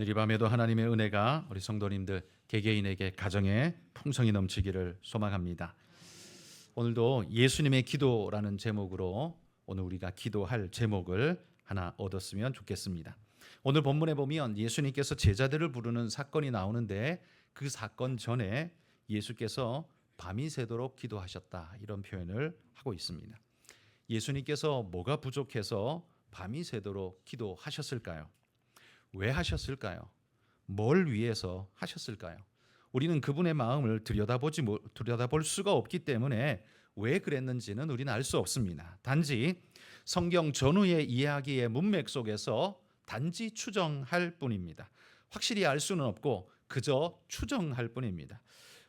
오늘 이 밤에도 하나님의 은혜가 우리 성도님들 개개인에게 가정에 풍성히 넘치기를 소망합니다. 오늘도 예수님의 기도라는 제목으로 오늘 우리가 기도할 제목을 하나 얻었으면 좋겠습니다. 오늘 본문에 보면 예수님께서 제자들을 부르는 사건이 나오는데 그 사건 전에 예수께서 밤이 새도록 기도하셨다, 이런 표현을 하고 있습니다. 예수님께서 뭐가 부족해서 밤이 새도록 기도하셨을까요? 왜 하셨을까요? 뭘 위해서 하셨을까요? 우리는 그분의 마음을 들여다볼 수가 없기 때문에 왜 그랬는지는 우리는 알 수 없습니다. 단지 성경 전후의 이야기의 문맥 속에서 단지 추정할 뿐입니다. 확실히 알 수는 없고 그저 추정할 뿐입니다.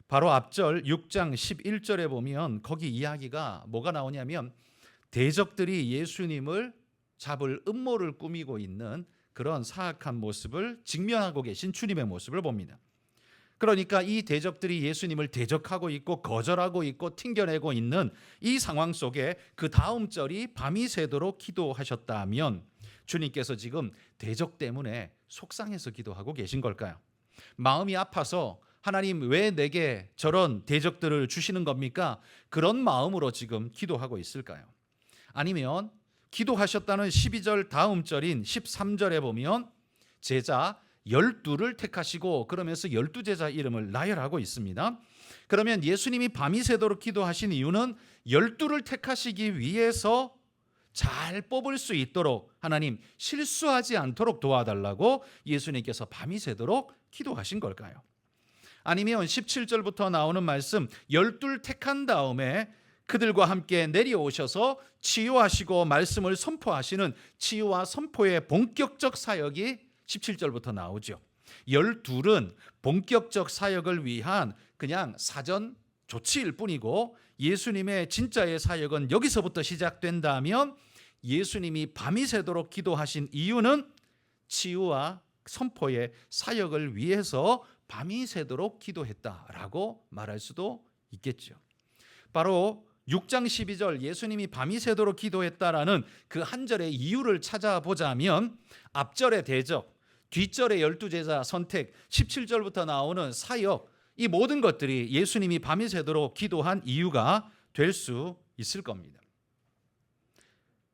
바로 앞절 6장 11절에 보면 거기 이야기가 뭐가 나오냐면 대적들이 예수님을 잡을 음모를 꾸미고 있는 그런 사악한 모습을 직면하고 계신 주님의 모습을 봅니다. 그러니까 이 대적들이 예수님을 대적하고 있고 거절하고 있고 튕겨내고 있는 이 상황 속에 그 다음 절이 밤이 새도록 기도하셨다면 주님께서 지금 대적 때문에 속상해서 기도하고 계신 걸까요? 마음이 아파서 하나님 왜 내게 저런 대적들을 주시는 겁니까? 그런 마음으로 지금 기도하고 있을까요? 아니면 기도하셨다는 12절 다음 절인 13절에 보면 제자 12를 택하시고 그러면서 12제자 이름을 나열하고 있습니다. 그러면 예수님이 밤이 새도록 기도하신 이유는 12를 택하시기 위해서 잘 뽑을 수 있도록 하나님 실수하지 않도록 도와달라고 예수님께서 밤이 새도록 기도하신 걸까요? 아니면 17절부터 나오는 말씀 12를 택한 다음에 그들과 함께 내려오셔서 치유하시고 말씀을 선포하시는 치유와 선포의 본격적 사역이 17절부터 나오죠. 12은 본격적 사역을 위한 그냥 사전 조치일 뿐이고 예수님의 진짜의 사역은 여기서부터 시작된다면 예수님이 밤이 새도록 기도하신 이유는 치유와 선포의 사역을 위해서 밤이 새도록 기도했다라고 말할 수도 있겠죠. 바로 6장 12절 예수님이 밤이 새도록 기도했다라는 그 한 절의 이유를 찾아보자면 앞절의 대적, 뒷절의 12제자 선택, 17절부터 나오는 사역, 이 모든 것들이 예수님이 밤이 새도록 기도한 이유가 될 수 있을 겁니다.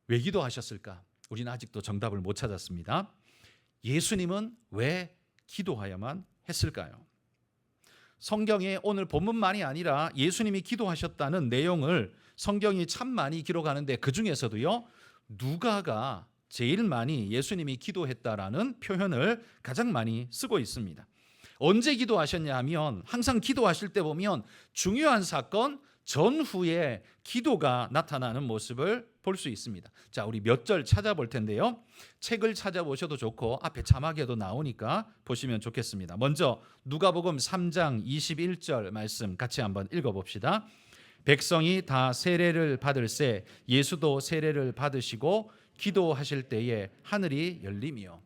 왜 기도하셨을까? 우리는 아직도 정답을 못 찾았습니다. 예수님은 왜 기도해야만 했을까요? 성경에 오늘 본문만이 아니라 예수님이 기도하셨다는 내용을 성경이 참 많이 기록하는데 그 중에서도요 누가가 제일 많이 예수님이 기도했다라는 표현을 가장 많이 쓰고 있습니다. 언제 기도하셨냐 하면 항상 기도하실 때 보면 중요한 사건 전후에 기도가 나타나는 모습을 볼 수 있습니다. 자, 우리 몇 절 찾아볼 텐데요. 책을 찾아보셔도 좋고 앞에 자막에도 나오니까 보시면 좋겠습니다. 먼저 누가복음 3장 21절 말씀 같이 한번 읽어봅시다. 백성이 다 세례를 받을새 예수도 세례를 받으시고 기도하실 때에 하늘이 열리며.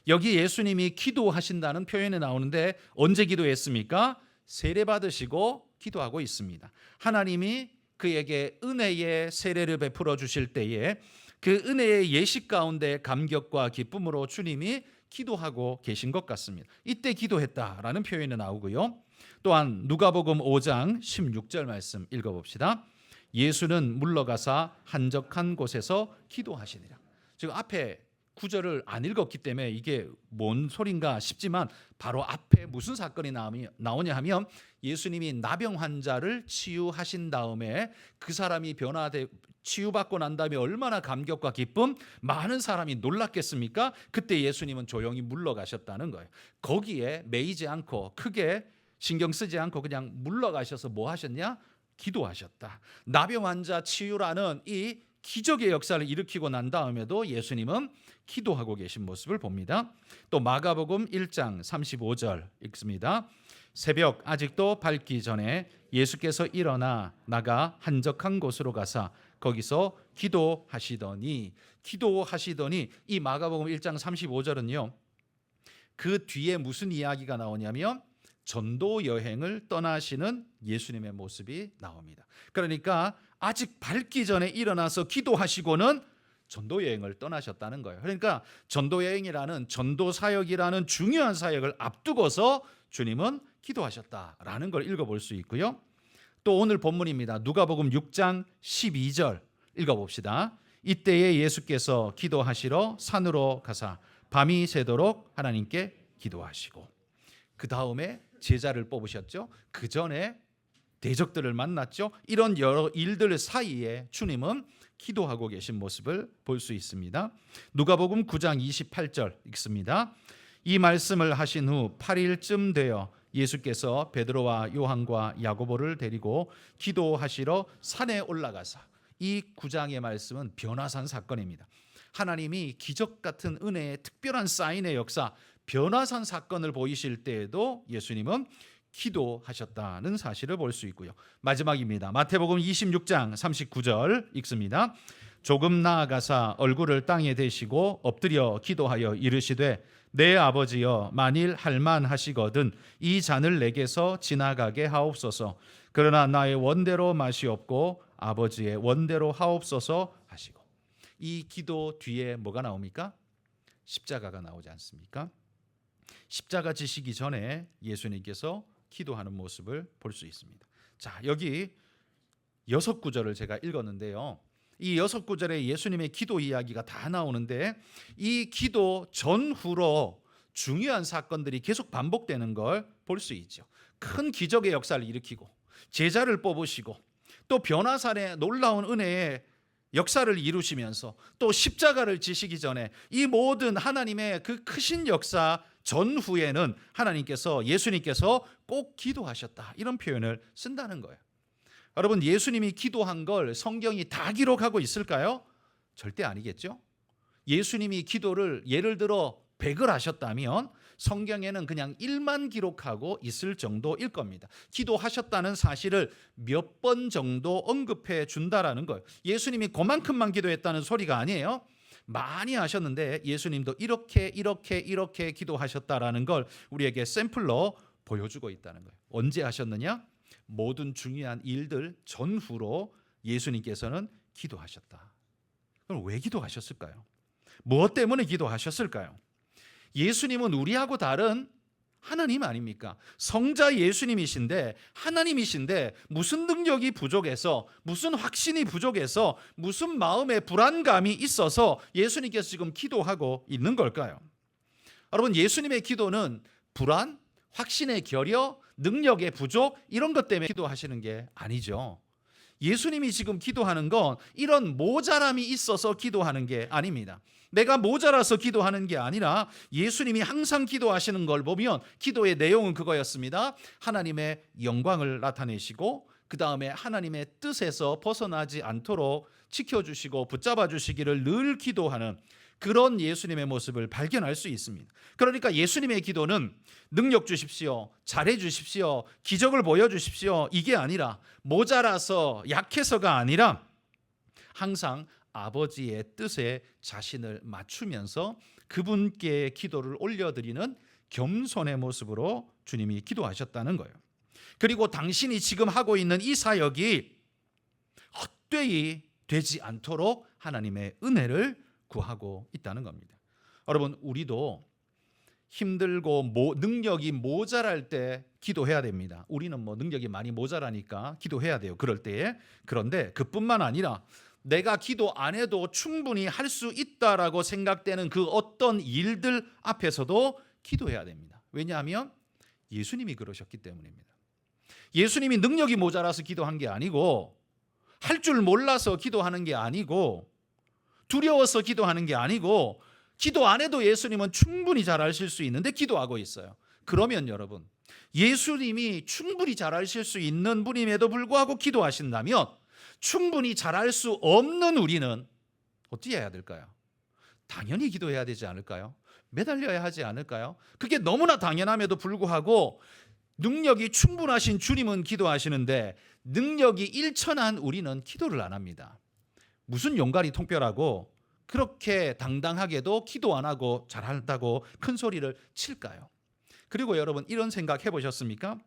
여기 예수님이 기도하신다는 표현이 나오는데 언제 기도했습니까? 세례 받으시고 기도하고 있습니다. 하나님이 그에게 은혜의 세례를 베풀어 주실 때에 그 은혜의 예식 가운데 감격과 기쁨으로 주님이 기도하고 계신 것 같습니다. 이때 기도했다라는 표현이 나오고요. 또한 누가복음 5장 16절 말씀 읽어봅시다. 예수는 물러가사 한적한 곳에서 기도하시니라. 지금 앞에 구절을 안 읽었기 때문에 이게 뭔 소린가 싶지만 바로 앞에 무슨 사건이 나오냐 하면 예수님이 나병 환자를 치유하신 다음에 그 사람이 치유받고 난 다음에 얼마나 감격과 기쁨, 많은 사람이 놀랐겠습니까? 그때 예수님은 조용히 물러가셨다는 거예요. 거기에 매이지 않고 크게 신경 쓰지 않고 그냥 물러가셔서 뭐 하셨냐? 기도하셨다. 나병 환자 치유라는 이 기적의 역사를 일으키고 난 다음에도 예수님은 기도하고 계신 모습을 봅니다. 또 마가복음 1장 35절 읽습니다. 새벽 아직도 밝기 전에 예수께서 일어나 나가 한적한 곳으로 가사 거기서 기도하시더니 이 마가복음 1장 35절은요. 그 뒤에 무슨 이야기가 나오냐면 전도 여행을 떠나시는 예수님의 모습이 나옵니다. 그러니까 아직 밝기 전에 일어나서 기도하시고는 전도 여행을 떠나셨다는 거예요. 그러니까 전도 여행이라는 전도 사역이라는 중요한 사역을 앞두고서 주님은 기도하셨다라는 걸 읽어볼 수 있고요. 또 오늘 본문입니다. 누가복음 6장 12절 읽어봅시다. 이때에 예수께서 기도하시러 산으로 가사 밤이 새도록 하나님께 기도하시고, 그 다음에 제자를 뽑으셨죠. 그 전에 대적들을 만났죠. 이런 여러 일들 사이에 주님은 기도하고 계신 모습을 볼 수 있습니다. 누가복음 9장 28절 읽습니다. 이 말씀을 하신 후 8일쯤 되어 예수께서 베드로와 요한과 야고보를 데리고 기도하시러 산에 올라가사, 이 9장의 말씀은 변화산 사건입니다. 하나님이 기적 같은 은혜의 특별한 사인의 역사, 변화산 사건을 보이실 때에도 예수님은 기도하셨다는 사실을 볼 수 있고요. 마지막입니다. 마태복음 26장 39절 읽습니다. 조금 나아가사 얼굴을 땅에 대시고 엎드려 기도하여 이르시되 내 아버지여, 만일 할만하시거든 이 잔을 내게서 지나가게 하옵소서. 그러나 나의 원대로 마시옵고 아버지의 원대로 하옵소서 하시고. 이 기도 뒤에 뭐가 나옵니까? 십자가가 나오지 않습니까? 십자가 지시기 전에 예수님께서 기도하는 모습을 볼 수 있습니다. 자, 여기 6구절을 제가 읽었는데요. 이 6구절에 예수님의 기도 이야기가 다 나오는데, 이 기도 전후로 중요한 사건들이 계속 반복되는 걸 볼 수 있죠. 큰 기적의 역사를 일으키고 제자를 뽑으시고 또 변화산의 놀라운 은혜의 역사를 이루시면서 또 십자가를 지시기 전에 이 모든 하나님의 그 크신 역사 전후에는 하나님께서, 예수님께서 꼭 기도하셨다, 이런 표현을 쓴다는 거예요. 여러분, 예수님이 기도한 걸 성경이 다 기록하고 있을까요? 절대 아니겠죠. 예수님이 기도를 예를 들어 100을 하셨다면 성경에는 그냥 1만 기록하고 있을 정도일 겁니다. 기도하셨다는 사실을 몇 번 정도 언급해 준다라는 거예요. 예수님이 그만큼만 기도했다는 소리가 아니에요. 많이 하셨는데 예수님도 이렇게 기도하셨다라는 걸 우리에게 샘플로 보여주고 있다는 거예요. 언제 하셨느냐? 모든 중요한 일들 전후로 예수님께서는 기도하셨다. 그럼 왜 기도하셨을까요? 무엇 때문에 기도하셨을까요? 예수님은 우리하고 다른 하나님 아닙니까? 성자 예수님이신데, 하나님이신데 무슨 능력이 부족해서, 무슨 확신이 부족해서, 무슨 마음의 불안감이 있어서 예수님께서 지금 기도하고 있는 걸까요? 여러분, 예수님의 기도는 불안, 확신의 결여, 능력의 부족, 이런 것 때문에 기도하시는 게 아니죠. 예수님이 지금 기도하는 건 이런 모자람이 있어서 기도하는 게 아닙니다. 내가 모자라서 기도하는 게 아니라 예수님이 항상 기도하시는 걸 보면 기도의 내용은 그거였습니다. 하나님의 영광을 나타내시고, 그 다음에 하나님의 뜻에서 벗어나지 않도록 지켜주시고 붙잡아 주시기를 늘 기도하는 그런 예수님의 모습을 발견할 수 있습니다. 그러니까 예수님의 기도는 능력 주십시오, 잘해 주십시오, 기적을 보여주십시오, 이게 아니라, 모자라서 약해서가 아니라 항상 아버지의 뜻에 자신을 맞추면서 그분께 기도를 올려드리는 겸손의 모습으로 주님이 기도하셨다는 거예요. 그리고 당신이 지금 하고 있는 이 사역이 헛되이 되지 않도록 하나님의 은혜를 구하고 있다는 겁니다. 여러분, 우리도 힘들고 능력이 모자랄 때 기도해야 됩니다. 우리는 능력이 많이 모자라니까 기도해야 돼요, 그럴 때에. 그런데 그뿐만 아니라 내가 기도 안 해도 충분히 할 수 있다라고 생각되는 그 어떤 일들 앞에서도 기도해야 됩니다. 왜냐하면 예수님이 그러셨기 때문입니다. 예수님이 능력이 모자라서 기도한 게 아니고, 할 줄 몰라서 기도하는 게 아니고, 두려워서 기도하는 게 아니고, 기도 안 해도 예수님은 충분히 잘하실 수 있는데 기도하고 있어요. 그러면 여러분, 예수님이 충분히 잘하실 수 있는 분임에도 불구하고 기도하신다면 충분히 잘할 수 없는 우리는 어떻게 해야 될까요? 당연히 기도해야 되지 않을까요? 매달려야 하지 않을까요? 그게 너무나 당연함에도 불구하고 능력이 충분하신 주님은 기도하시는데 능력이 일천한 우리는 기도를 안 합니다. 무슨 용가리 통뼈라고 그렇게 당당하게도 기도 안 하고 잘한다고 큰 소리를 칠까요? 그리고 여러분, 이런 생각 해보셨습니까?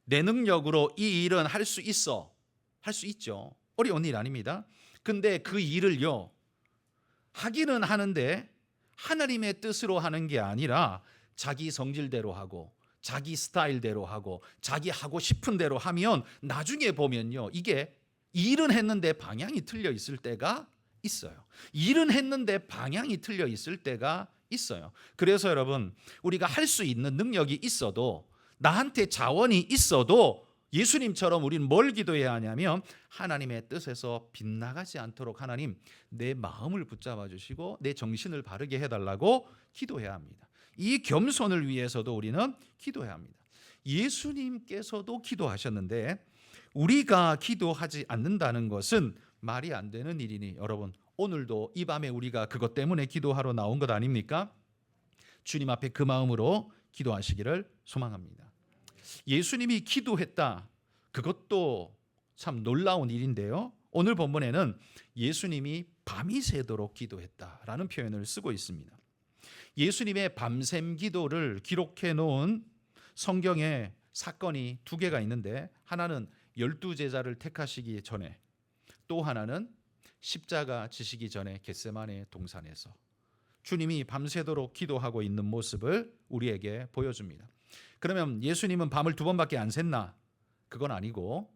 내 능력으로 이 일은 할 수 있어. 할 수 있죠. 어려운 일 아닙니다. 근데 그 일을요, 하기는 하는데 하나님의 뜻으로 하는 게 아니라 자기 성질대로 하고 자기 스타일대로 하고 자기 하고 싶은 대로 하면 나중에 보면요, 이게 일은 했는데 방향이 틀려 있을 때가 있어요. 일은 했는데 방향이 틀려 있을 때가 있어요. 그래서 여러분, 우리가 할 수 있는 능력이 있어도, 나한테 자원이 있어도 예수님처럼 우리는 뭘 기도해야 하냐면, 하나님의 뜻에서 빗나가지 않도록 하나님 내 마음을 붙잡아 주시고 내 정신을 바르게 해달라고 기도해야 합니다. 이 겸손을 위해서도 우리는 기도해야 합니다. 예수님께서도 기도하셨는데 우리가 기도하지 않는다는 것은 말이 안 되는 일이니, 여러분, 오늘도 이 밤에 우리가 그것 때문에 기도하러 나온 것 아닙니까? 주님 앞에 그 마음으로 기도하시기를 소망합니다. 예수님이 기도했다, 그것도 참 놀라운 일인데요, 오늘 본문에는 예수님이 밤이 새도록 기도했다라는 표현을 쓰고 있습니다. 예수님의 밤샘 기도를 기록해 놓은 성경에 사건이 두 개가 있는데, 하나는 12제자를 택하시기 전에, 또 하나는 십자가 지시기 전에 겟세마네 동산에서 주님이 밤새도록 기도하고 있는 모습을 우리에게 보여줍니다. 그러면 예수님은 밤을 두 번밖에 안 샜나? 그건 아니고,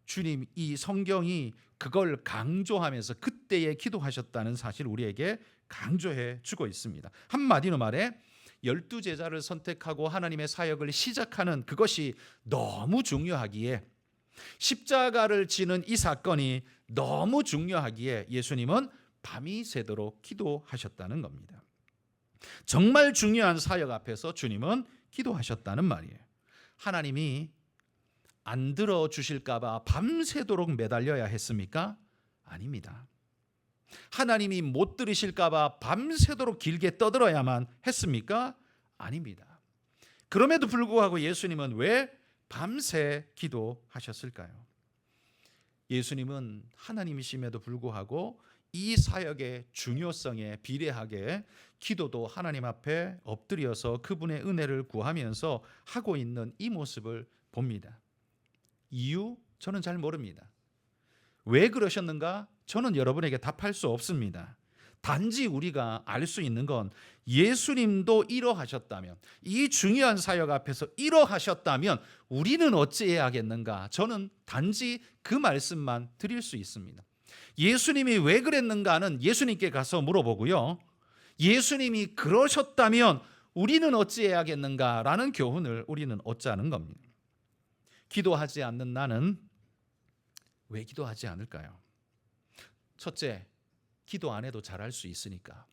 주님, 이 성경이 그걸 강조하면서 그때에 기도하셨다는 사실 우리에게 강조해 주고 있습니다. 한마디로 말해 12제자를 선택하고 하나님의 사역을 시작하는 그것이 너무 중요하기에, 십자가를 지는 이 사건이 너무 중요하기에 예수님은 밤이 새도록 기도하셨다는 겁니다. 정말 중요한 사역 앞에서 주님은 기도하셨다는 말이에요. 하나님이 안 들어주실까 봐 밤새도록 매달려야 했습니까? 아닙니다. 하나님이 못 들으실까 봐 밤새도록 길게 떠들어야만 했습니까? 아닙니다. 그럼에도 불구하고 예수님은 왜 밤새 기도하셨을까요? 예수님은 하나님이심에도 불구하고 이 사역의 중요성에 비례하게 기도도 하나님 앞에 엎드려서 그분의 은혜를 구하면서 하고 있는 이 모습을 봅니다. 이유? 저는 잘 모릅니다. 왜 그러셨는가? 저는 여러분에게 답할 수 없습니다. 단지 우리가 알 수 있는 건, 예수님도 이러하셨다면, 이 중요한 사역 앞에서 이러하셨다면 우리는 어찌해야겠는가? 저는 단지 그 말씀만 드릴 수 있습니다. 예수님이 왜 그랬는가는 예수님께 가서 물어보고요, 예수님이 그러셨다면 우리는 어찌해야겠는가라는 교훈을 우리는 얻자는 겁니다. 기도하지 않는 나는 왜 기도하지 않을까요? 첫째, 기도 안 해도 잘할 수 있으니까.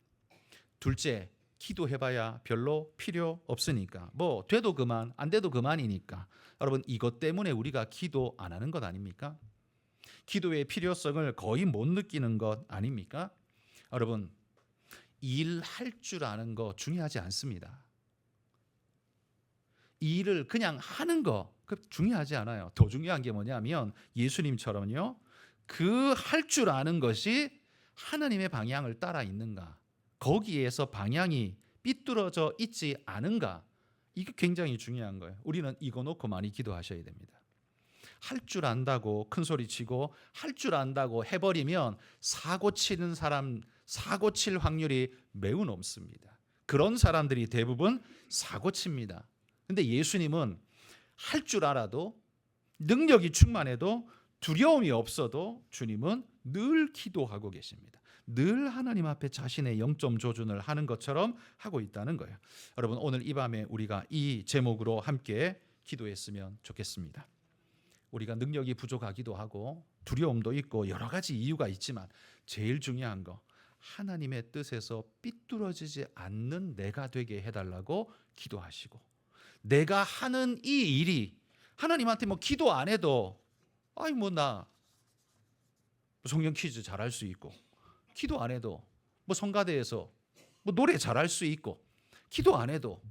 둘째, 기도해봐야 별로 필요 없으니까. 뭐 돼도 그만, 안 돼도 그만이니까. 여러분, 이것 때문에 우리가 기도 안 하는 것 아닙니까? 기도의 필요성을 거의 못 느끼는 것 아닙니까? 여러분, 일할 줄 아는 거 중요하지 않습니다. 이 일을 그냥 하는 거 그 중요하지 않아요. 더 중요한 게 뭐냐면, 예수님처럼요, 그 할 줄 아는 것이 하나님의 방향을 따라 있는가, 거기에서 방향이 삐뚤어져 있지 않은가, 이게 굉장히 중요한 거예요. 우리는 이거 놓고 많이 기도하셔야 됩니다. 할 줄 안다고 큰 소리 치고 할 줄 안다고 해버리면 사고 치는 사람, 사고 칠 확률이 매우 높습니다. 그런 사람들이 대부분 사고 칩니다. 근데 예수님은 할 줄 알아도, 능력이 충만해도, 두려움이 없어도 주님은 늘 기도하고 계십니다. 늘 하나님 앞에 자신의 영점 조준을 하는 것처럼 하고 있다는 거예요. 여러분, 오늘 이 밤에 우리가 이 제목으로 함께 기도했으면 좋겠습니다. 우리가 능력이 부족하기도 하고 두려움도 있고 여러 가지 이유가 있지만, 제일 중요한 거, 하나님의 뜻에서 삐뚤어지지 않는 내가 되게 해달라고 기도하시고, 내가 하는 이 일이 하나님한테 뭐 기도 안 해도, 아이 뭐 나 성경 퀴즈 잘할 수 있고, 기도 안 해도 뭐 성가대에서 뭐 노래 잘할 수 있고, 기도 안 해도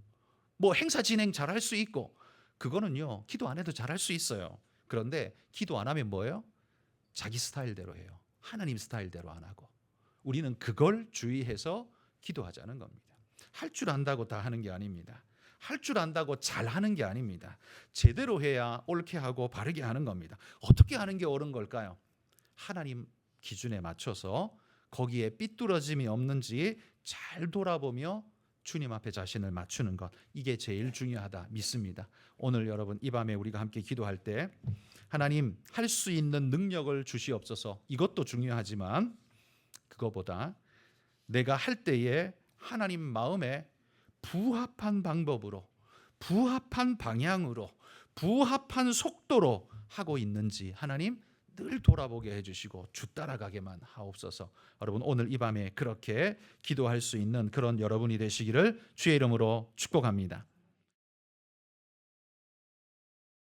뭐 행사 진행 잘할 수 있고, 그거는요 기도 안 해도 잘할 수 있어요. 그런데 기도 안 하면 뭐예요? 자기 스타일대로 해요. 하나님 스타일대로 안 하고. 우리는 그걸 주의해서 기도하자는 겁니다. 할 줄 안다고 다 하는 게 아닙니다. 할 줄 안다고 잘하는 게 아닙니다. 제대로 해야 옳게 하고 바르게 하는 겁니다. 어떻게 하는 게 옳은 걸까요? 하나님 기준에 맞춰서 거기에 삐뚤어짐이 없는지 잘 돌아보며 주님 앞에 자신을 맞추는 것, 이게 제일 중요하다 믿습니다. 오늘 여러분 이 밤에 우리가 함께 기도할 때 하나님 할 수 있는 능력을 주시옵소서, 이것도 중요하지만 그거보다 내가 할 때에 하나님 마음에 부합한 방법으로, 부합한 방향으로, 부합한 속도로 하고 있는지 하나님 늘 돌아보게 해주시고 주 따라가게만 하옵소서. 여러분 오늘 이 밤에 그렇게 기도할 수 있는 그런 여러분이 되시기를 주의 이름으로 축복합니다.